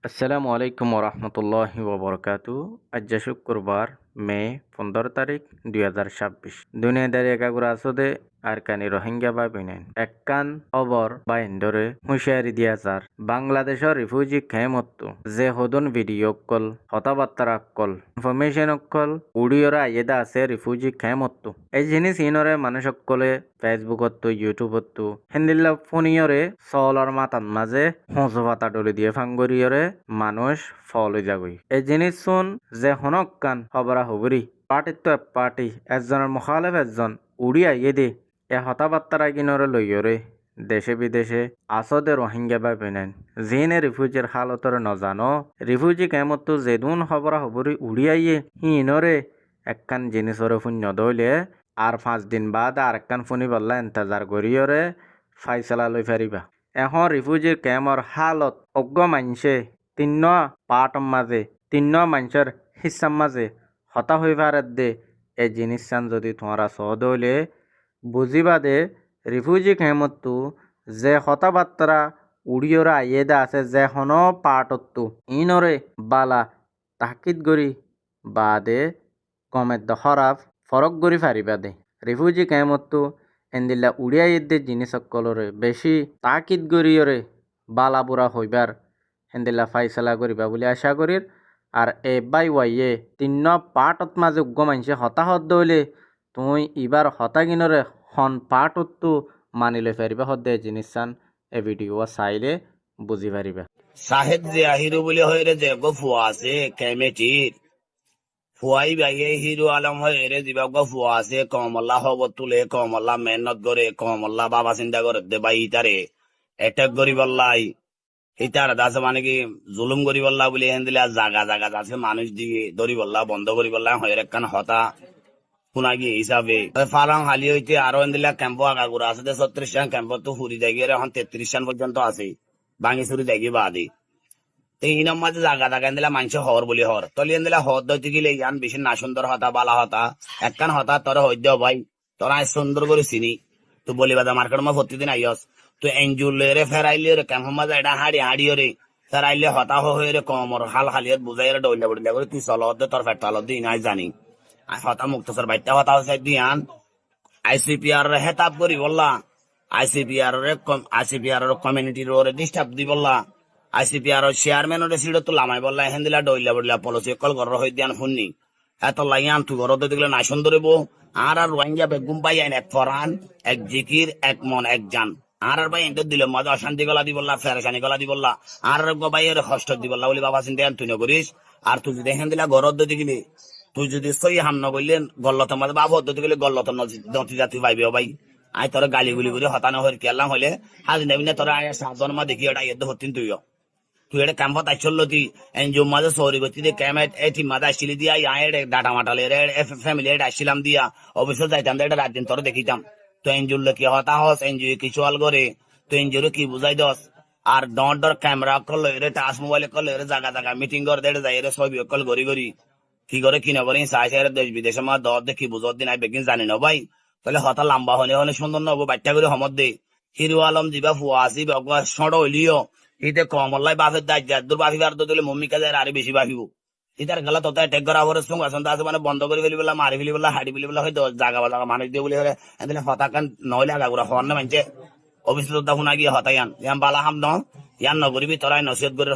আসসালামু আলাইকুম ওরহমতুল্লাহি ওবরকাতু। আজ শুক্রবার মে 15 তারিখ 2026। দুনিয়াদারি একাগুর আসদে আর কানি রোহিঙ্গা বা বিনেন এককান খবর বা ইন্দরে হুঁশিয়ারি দিয়া যার বাংলাদেশের রিফিউজি খেমত্তু যে হদন ভিডিও কল কথাবার্তা কল ইনফরমেশন কল উড়িয়রা আইয়েদা আছে রিফিউজি খেমত্তু এই জিনিস ইনরে মানুষ সকলে ফেসবুকত ইউটিউবত হেন্দিল্লা ফোনিয়রে সলর মাতান মাঝে হোঁচ পাতা ডলে দিয়ে ফাঙ্গরিয়রে মানুষ ফল যাগই এই জিনিস শুন যে হনক কান হবরা হবরি পার্টির তো পার্টি একজনের মুখালেফ একজন উড়ি আইয়ে দে এ হতাবার্তার আগিনরে লইয়রে দেশে বিদেশে আসদে রোহিঙ্গা বা বেনেন জিনে রিফিউজির হালতরে নজানো রিফিউজি কেমতো যেদুন হবরা হবরি উড়ি আইয়ে হিনরে একখান জিনিসরে শূন্য দইলে আর 5 দিন বাদ আর একখান ফোনি বললা ইন্তজার করিয়রে ফাইসলা লই ফারিবা এখন রিফিউজির কেমর হালত অজ্ঞ মানছে তিন্ন পাটম মাঝে তিন্ন মানুষের হিসাম মাঝে হতা হই পারে দে এই জিনিসান যদি তোমরা সহদ হইলে বুঝিবা দে রিফিউজি কেমতো যে কথাবার্তা উড়িয়রা আইয়েদা আছে যে হন পাটতো ইনরে বালা তাকিদ গরি বাদে কমের দহরাফ ফরক গরি ফারিবা দে রিফিউজি কেমতো এন্দিল্লা উড়িয়া ইদ্দে জিনিস সকলরে বেশি তাকিদ গরিয়রে বালা বুড়া হইবার হেন্দিল্লা ফাইসলা করিবা বুলি আশা করির আর এ বাই ওয়াইয়ে তিন্ন পাটত মাঝে উগ্গ মানছে হতাহত দইলে তুই ইবার হতাগিনরে হন পাটতো মানিলে ফেরিবা হদ্দে জিনিস চান এ ভিডিও চাইলে বুঝি পারিবা সাহেদ যে হিরো বলে হয়ে যে গো ফুয়া আছে কেমেটির ফুয়াই বাইয়ে হিরো আলম হয়ে রে দিবা গো ফুয়া আছে কমল্লা হব তুলে কমল্লা মেহনত করে কমল্লা বাবা চিন্তা করে দে বাই ইতারে এটাক করি বললাই ইতার দাস মানে কি জুলুম করি বললা বলে হেন দিলে জাগা জাগা আছে মানুষ দিয়ে ধরি বললা বন্ধ করি বললা হয়ে একখান হতা শুনা গিয়ে হিসাবে ফারাং হালি হইতে আরো হেন দিলা ক্যাম্প আগাগুড়া আছে 36 জন ক্যাম্প তো ফুরি যাই গিয়ে এখন 33 জন পর্যন্ত আছে ভাঙি চুরি যাই গিয়ে বাদে এই মাঝে জাগা জাগা দিলা মানুষ হর বলি হর তলি দিলা হর দইতে গেলে ইয়ান বেশি না সুন্দর হতা বালা হতা একখান হতা তোর হইদ ভাই তোরা সুন্দর করে চিনি তো বলি বাদা মার্কেট মা প্রতিদিন আইস তো এনজুলে রে ফেরাইলে রে কেমন মাঝে এটা হাড়ি হাড়িও রে ফেরাইলে হতা হয়ে রে কমর হাল হালিয়ত বুঝাই রে ডইলা বড়িলা করে তুই চল তোর ফেটাল দিই নাই জানি হতা মুক্তসর বাইটা হতা হচ্ছে দিয়ান আইসিপিআর রে হেতাব করি বললা আইসিপিআর কমিউনিটির ওরে ডিস্টার্ব দি বললা আইসিপিআর চেয়ারম্যান ওরে সিট তো লামাই বললা হেন্দিলা ডইলা বড়িলা পলিসি কল ঘর হই দিয়ান শুননি এত লাইয়ান তুই ঘর দেখলে নাই সুন্দর আর রোহিঙ্গা বেগুম পাই আইন এক ফরান এক জিকির এক মন এক জান আর ভাই এন্ড দিল মাঝে অশান্তি গলা দি বললা ফেরেশানি গলা দি বললা আর ভাই এর হস্ত দি বললা বলি বাবা চিন্তা তুই নকরিস আর তুই যদি হেন দিলা ঘর দিতে গেলি তুই যদি সই হাম নগরলেন গল্লতম মাঝে বাবা দিতে গেলে গল্লতম নতি জাতি পাইবে ভাই আই তোর গালি গুলি করে হতানো হয়ে কেলাম হইলে হাজি নেবি না তোরা আয় সাতজন মা দেখি এটা ইয়ে হতিন তুইও তুই এটা ক্যাম্পত আইসল তুই এনজিও মাঝে সৌরি করছি ক্যাম্প এটি মাঝে আসছিলি দিয়া এটা ডাটা মাটালে ফ্যামিলি এটা আসছিলাম দিয়া অবশ্যই যাইতাম এটা রাত দিন তোর দেখিতাম তো এনজিওর কি হতা হস এনজিও কিছু আল করে তো এনজিওর কি বুঝাই দস আর ডর ডর ক্যামেরা করলো এর টাচ মোবাইল করলো এর জায়গা জায়গা মিটিং করে দেড় যায় এর ছবি কল গড়ি গড়ি কি করে কি না করে চাই চাই দেশ বিদেশে মা দর দেখি বুঝত দিন আই বেগিন জানি না ভাই তাহলে হতা লম্বা হলে হলে সুন্দর নব বাচ্চা করে সমত দে হিরো আলম দিবা ফুয়া আসি সড় হইলিও ইতে কমল্লাই বাফের দায় দূর বাফিবার দিলে মম্মি কাজে আর বেশি বাফিব ইতার গেলা তত টেক করা পরে সঙ্গে আসন আছে মানে বন্ধ করে ফেলি বলা মারি ফেলি বলা হাড়ি ফেলি বলা হয়তো জাগা জাগা মানুষ দিয়ে বলে হলে এদিন হতাকান নহলে আগাগুড়া হওয়ার না মানছে অফিসত শুনা গিয়ে হতায়ান ইয়ান বালা হাম ন ইয়ান নগরিবি তোরাই নসিহত করে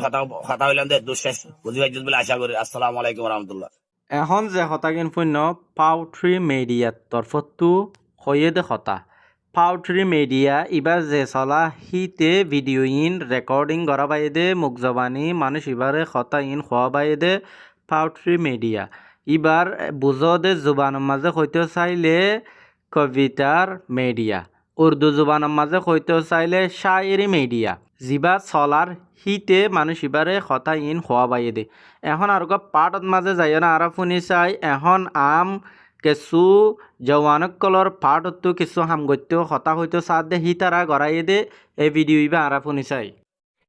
হতা হইলাম দে দুঃশেষ বুঝি পাইছিস বলে আশা করি। আসসালামু আলাইকুম রহমতুল্লাহ। এখন যে হতাগিন শূন্য পাউট্রি মিডিয়ার তরফতো হয়ে দে হতা পাউট্রি মিডিয়া এবার যে চলা হিতে ভিডিও ইন রেকর্ডিং করা বাইদে মুখ জবানি মানুষ এবারে হতা ইন খোয়া বাইদে পাউট্রি মিডিয়া এবার বুঝদে জুবানের মাঝে হইতে চাইলে কবিতার মিডিয়া উর্দু জুবানের মাঝে হইতে চাইলে শায়েরি মিডিয়া জিবা চলার হিতে মানুষ এবারে হতা ইন খোয়া বাইদে এখন আর পাটত মাঝে যাই না আর শুনি চাই এখন আম কিছু জওয়ানক কলর পাটতো কিছু হামগত্য হতা হইতো সাদ দে হিতারা গড়াই দে এই ভিডিও ইবা আর শুনি চাই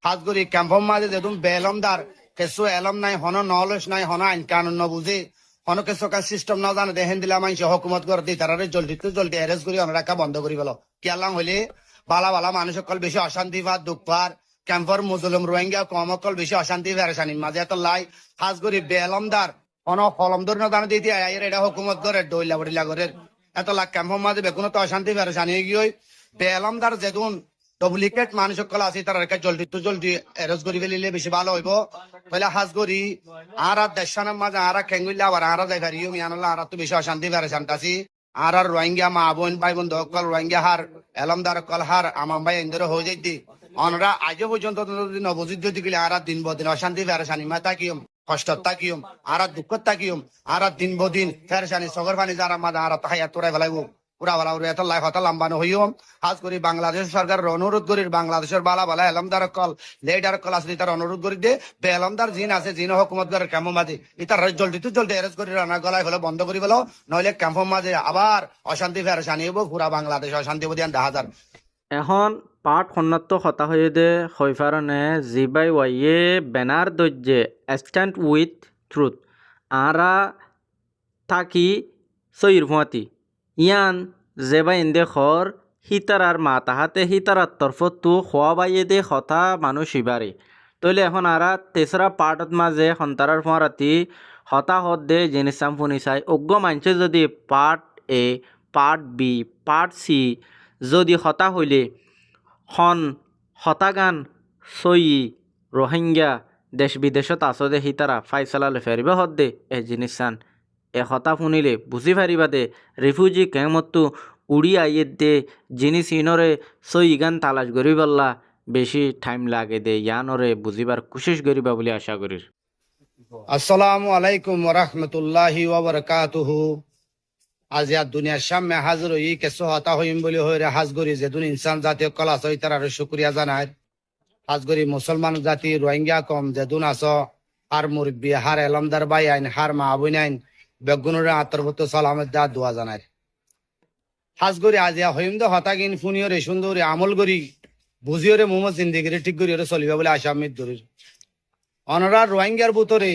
হাজ করি ক্যাম্পম মাঝে যেদুম বেলমদার কিছু এলম নাই হন নলেজ নাই হন আইন কানুন ন বুঝে হন কিছু কাজ সিস্টেম না জানে দেখেন দিলা মানুষ হকুমত করে দি তারা জলদি অ্যারেস্ট করি অনেক বন্ধ করি বলো কেলাম হইলে বালা বালা মানুষ সকল বেশি অশান্তি পার দুঃখ পার ক্যাম্পর মুজলুম রোহিঙ্গা কম অকল বেশি অশান্তি পেরেশানি মাঝে এত লাই খাস করি বেলমদার কোন কলম ধরে না দানা দিতে আয়ের এটা হুকুমত করে দইলা বড়িলা করে এত লাখ ক্যাম্পর মাঝে বেগুনো তো অশান্তি পেরেশানি গিয়ে বেলমদার যেদুন ডুপ্লিকেট মানুষ সকল আছে তার জলদি এরজ করি ফেলিলে বেশি ভালো হইব তাহলে হাজ করি আর দেশানের মাঝে আর খেঙ্গুইলে আবার আর যাই পারিও মিয়ানুল্লাহ আর তো বেশি অশান্তি পেরেশান আছি আর রোহিঙ্গা মা বোন ভাই বোন দকল রোহিঙ্গা হার এলমদার কল হার আমার ভাই ইন্দর হয়ে যাইতি অনরা আজও পর্যন্ত নবজিত যদি গেলে আর দিন বদিন অশান্তি পেরেশানি মা তাকিম কষ্ট তাকিম আর দুঃখ তাকিম আর দিন বদিন পেরেশানি সগর পানি যারা মাঝে আর তাহাই তোরাই ফেলাইব পুরা ভালো এত লাই হতা লম্বানো হইও হাজ করি বাংলাদেশ সরকারের অনুরোধ করি বাংলাদেশের বালা বালা এলমদার কল লেডার কল আছে তার অনুরোধ করি দে বেলমদার জিন আছে জিন হুকুমত করে ক্যাম্প মাঝে ইতার জলদি এরেজ করি রান্না গলায় ফেলে বন্ধ করি ফেলো নইলে ক্যাম্প মাঝে আবার অশান্তি পেরেশানি হইব পুরা বাংলাদেশ অশান্তি বদিয়ান 10,000 এখন পাঠ সন্ন্যত হতা হয়ে দে হইফারণে জিবাই ওয়াইয়ে ব্যানার দৈর্যে স্ট্যান্ড উইথ ট্রুথ আরা থাকি সৈর ভুয়াতি ইয়ান জেবা ইন্দে খর হিতার আর মা তাহাতে হিতারার তরফত তু খোয়া বাইয়ে দে হতা মানুষ ইবারে তইলে এখন আরা তেসরা পার্টত মাঝে সন্তারার ফরাতি হতা হত দে জেনিসাম ফুনি চাই অজ্ঞ মানছে যদি part A part B part C যদি হতা হইলে হন হতাগান সই রোহিঙ্গা দেশ বিদেশত আসদে হিতারা ফাইসালালে ফেরিবা হত দে এ জিনিসান এ হতা শুনিলে বুঝি ফারিবা দে রিফিউজি কেমতো উড়ি আইয়ে দে জিনিস ইনরে সই গান তালাশ করি বললা বেশি টাইম লাগে দে ইয়ানরে বুঝিবার কোশিশ করিবা বলে আশা করি। আসসালামু আলাইকুম ওয়া রাহমাতুল্লাহি ওয়া বারাকাতুহু আজ ইয়া দুনিয়ার সামনে হাজির হই কেসো হতা হইম বলে হইরে হাজগরি যেদুন ইনসান জাতীয় কলা আছে তার আর শুকরিয়া জানায় হাজগরি মুসলমান জাতি রোহিঙ্গা কম যেদুন আছো আর মুরব্বী হার এলমদার বাই আইন হার মা আবুন আইন বেগুনের আন্তর্ভুক্ত সালামের দা দোয়া জানায় হাজগরি আজ ইয়া হইম দে হতা কিন ফুনিয়রে সুন্দরে আমল করি বুঝিওরে মোহাম্মদ জিন্দিগিরে ঠিক করি চলিবা বলে আশা আমিদ দরির অনরা রোহিঙ্গার বুতরে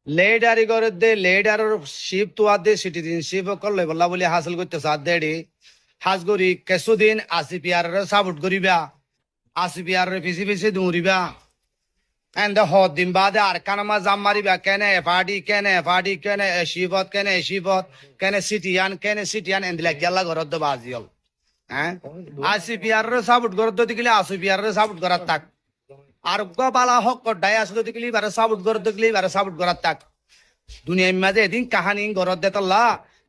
লেডারি করে দে লেডার শিপ তো আদে সিটিজেনশিপ করলে বললা বলে হাসিল করতে সাথ দেড়ি হাজগরি কিছুদিন আসিপিআর সাপোর্ট করিবা আসিপিআর পিছি দৌড়িবা এন্ড হদ দিন বাদে আর কানামা জাম মারিবা কেনে এফআরডি কেনে শিবত কেনে সিটিয়ান এন্দিলা গেলা ঘরত বাজি হল হ্যাঁ আসিপিআর সাপোর্ট করতে দিলে আসিপিআর সাপোর্ট করার তাক আর বালা হক ডাই আসলে দেখলি বারে সাপোর্ট করে দেখলি বারে সাপোর্ট করার তাক দুনিয়ার মাঝে এদিন কাহানি ঘরত দেতল্লা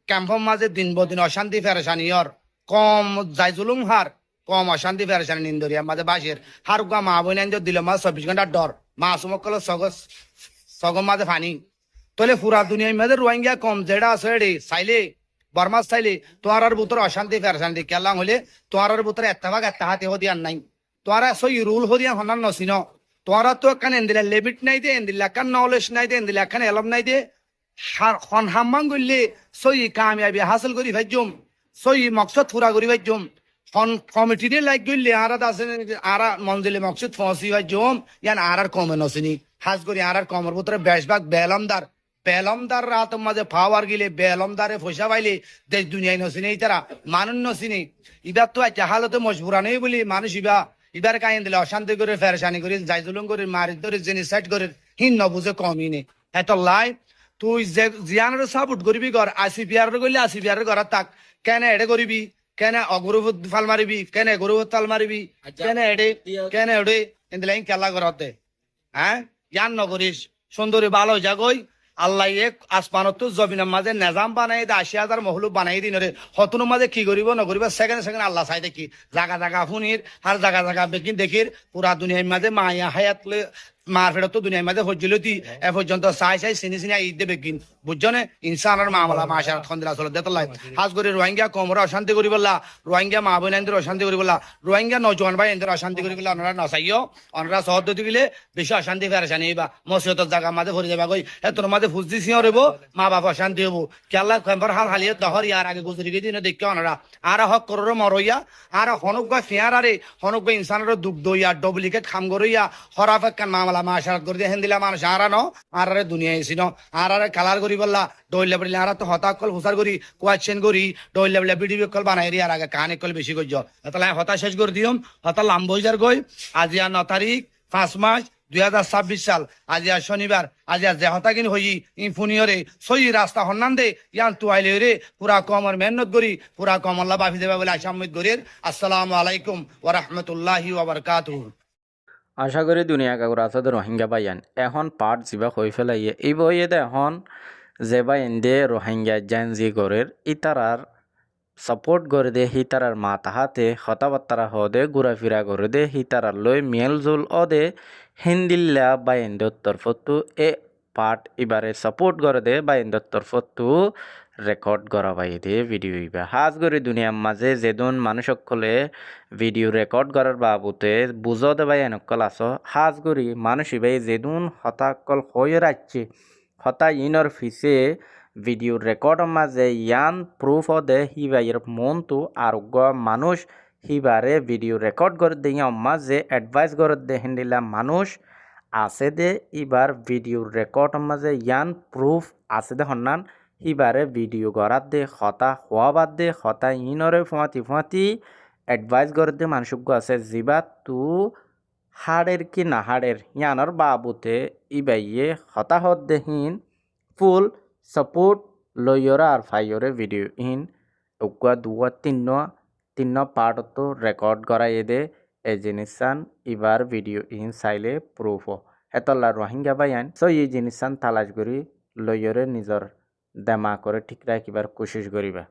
ক্যাম্পর মাঝে দিন বদিন অশান্তি ফেরেশানিয়র কম যাই জুলুম হার কম অশান্তি ফেরেশানি নিন্দরিয়ার মাঝে বাসের হার গা মা বই নাইন দিল মা 24 ঘন্টার ডর মা সুমকল সগম মাঝে ফানি তলে পুরা দুনিয়ার মাঝে রোহিঙ্গা কম যেটা আছে এডি চাইলে বর্মাস চাইলে তোমার আর বুতর অশান্তি ফেরেশানি কেলাং হলে তোমার আর বুতর এত্তাভাগ এত্তাহাতে হদিয়ান নাই তোরা সই রুল হদিয়া হনার নসিন তোরা তো কান এন্দিলা লেবিট নাই দে এন্দিলা কান নলেজ নাই দে এন্দিলা কান এলম নাই দে খন হাম্মাং গইলে সই কামিয়াবি হাসিল করি ভাইজুম সই মকসদ পুরা করি ভাইজুম খন কমিটি দে লাইক গইলে আরা দাসে আরা মঞ্জিলে মকসদ ফসি ভাইজুম ইয়ান আরার কমে নসিনি হাজ করি আরার কমর ভিতরে বেশভাগ বেলমদার রাত মাঝে পাওয়ার গিলে বেলমদারে পয়সা পাইলে দেশ দুনিয়ায় নসিনি তারা মানুষ নসিনি ইবার তো একটা হালতে মজবুরা নেই বলি মানুষ ইবার কাহিন দিলে অশান্তি করে ফেরেশানি করে যাই জুলুম করে মারি ধরে জেনিসাইড করে হিন নবুঝে কমই নেই এত লাই তুই যে জিয়ানের সাপোর্ট করবি ঘর আসিপিআর করলে আসিপিআর ঘর তাক কেন এডে করবি কেন অগরুভূত ফাল মারিবি কেন গরুভূত তাল মারিবি কেন এডে এদিলাই খেলা করতে হ্যাঁ জ্ঞান নকরিস সুন্দরী ভালো জাগই আল্লাহ এক আসমানত জমিনের মাঝে নেজাম বানাই দে 80,000 মহলুব বানাই দিন রে হতন মাঝে কি করিব নকরিব সেকেন্ড আল্লাহ চাই দেখি জাগা ফুনির আর জাগা বেকিন দেখির পুরা দুনিয়ার মাঝে মায়া হায়াত মার ফেরত তো দুনিয়ার মাঝে হজ্জিলতি এ পর্যন্ত চাই চিনি ঈদ দেবে কিন বুঝছো নে ইনসানের মামলা মাসার খন্দিলা চলে দেতলাই হাজ করে রোহিঙ্গা কমরা অশান্তি করি বললা রোহিঙ্গা মা বোন অশান্তি করি বললা রোহিঙ্গা নজওয়ান ভাই এদের অশান্তি করি বললা ওনারা নচাইও ওনারা সহদ্দতি গেলে বেশি অশান্তি ফেরেশানি বা মসজিদের জায়গা মাঝে ভরে যাবা গই এতর মাঝে ফুজ দিছি হইব মা বাপ অশান্তি হবো কেলা কম্পর হাল হালিয়ে দহর ইয়ার আগে গুজরি গিয়ে দিনে দেখে ওনারা আর হক করো মরইয়া আর হনুক গা ফেয়ার আরে হনুক গা ইনসানের দুগ্ধ ইয়া ডুপ্লিকেট খাম গরইয়া হরাফেক কান মামলা কালামা আশারাত করে দিয়ে হেন্দিলা মানুষ আরানো আরারে দুনিয়া এসিনো আরারে কালার করি বললা ডইলে বলিলে আরা তো হতাকল হুসার করি কোয়াচ্ছেন করি ডইলে বলে ভিডিও কল বানাই রি আর আগে কানে কল বেশি করছ তাহলে হতা শেষ করে দিম হতা লাম্বইজার গই আজিয়া 9 তারিখ 5 মাস 2026 সাল আজিয়া শনিবার আজিয়া যে হতা কিন হই ইনফুনিয়রে সই রাস্তা হন্নান দে ইয়ান তুয়াইলে রে পুরা কমর মেহনত করি পুরা কমল্লা বাফি দেবা বলে আসামিদ গরির আসসালামু আলাইকুম ওয়া রাহমাতুল্লাহি ওয়া বারাকাতুহু। আশা করি দুনিয়া কাকুর আছে রোহিঙ্গা বাইয়ান এখন পার্ট যিবা হয়ে ফেলাইয়ে এই বইয়ে এখন যে বাইন দে রোহিঙ্গা জেনজি গরের ইতারার সাপোর্ট করে দে হিতারার মা তাহাতে হতাবার্তারা হদে ঘুরাফিরা করে দে হিতারার লই মেল জুল অদে হিন্দিল্লা বাইন্দর তরফতু এ পার্ট এবারে সাপোর্ট করে দে বাইন্দর তরফতু রেকর্ড করা বাই দে ভিডিও ইবা হাজ করে দুনিয়ার মাঝে যেদন মানুষ সকলে ভিডিও রেকর্ড করার বাবুতে বুঝো দে বাই এনেকল আস হাজ করি মানুষ ইবাই যেদন হতাকল হয়ে রাখছে হতা ইনর ফিসে ভিডিও রেকর্ড মাঝে ইয়ান প্রুফ দে হিবাইয়ের মনটো আরোগ্য মানুষ হিবারে ভিডিও রেকর্ড করে দিয়ে মাঝে অ্যাডভাইস করে দে হিন্দিলা মানুষ আছে দে এবার ভিডিও রেকর্ড মাঝে ইয়ান প্রুফ আছে দে হন্নান হিবারে ভিডিও করার দে হতা হওয়া বাদ দে হতা ইনরে ফুঁয়াতি অ্যাডভাইস করে দে মানুষজ্ঞ আছে যিবা তু হাড়ের কি না হাড়ের ইয়ানর বাবুতে ইবাইয়ে হতাহত দেহীন ফুল সাপোর্ট লইয়রা আর ফাইয়রে ভিডিও ইন উকা দুয়া তিন্ন পার্ট তো রেকর্ড করাই দে এ জিনিসান ইবার ভিডিও ইন চাইলে প্রুফ হেতল্লা রোহিঙ্গা বাইয়ান সো এই জিনিসান তালাশ করি লইয়রে নিজর দেমা করে ঠিক রাখিবার কোশিশ করিবা।